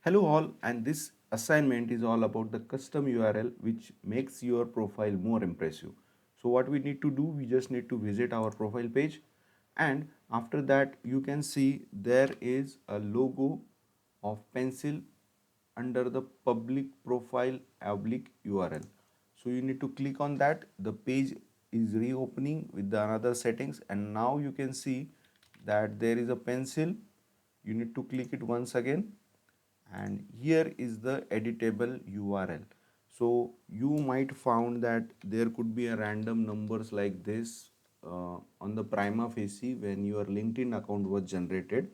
Hello all, and this assignment is all about the custom URL which makes your profile more impressive. So what we need to do, we just need to visit our profile page, and after that you can see there is a logo of pencil under the public profile oblique URL. So you need to click on that. The page is reopening with the another settings, and now you can see that there is a pencil. You need to click it once again, and here is the editable URL. So you might found that there could be a random numbers like this on the prima facie when your LinkedIn account was generated.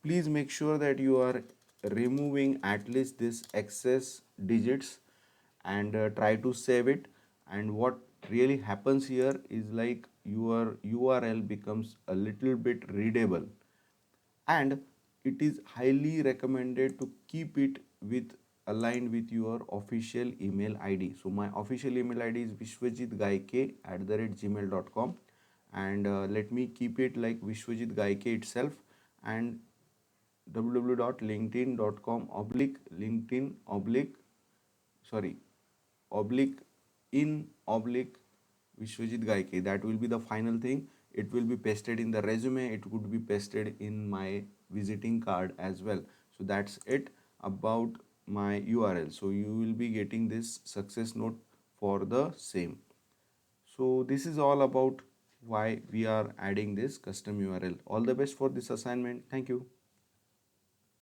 Please make sure that you are removing at least this excess digits and try to save it. And what really happens here is like your URL becomes a little bit readable, and it is highly recommended to keep it with aligned with your official email ID. So my official email ID is vishwajitgaike@gmail.com, and let me keep it like Vishwajit Gaike itself, and www.linkedin.com oblique linkedin oblique sorry oblique in oblique Vishwajit Gaike. That will be the final thing. It will be pasted in the resume. It would be pasted in my visiting card as well. So that's it about my URL. So you will be getting this success note for the same. So this is all about why we are adding this custom URL. All the best for this assignment. Thank you.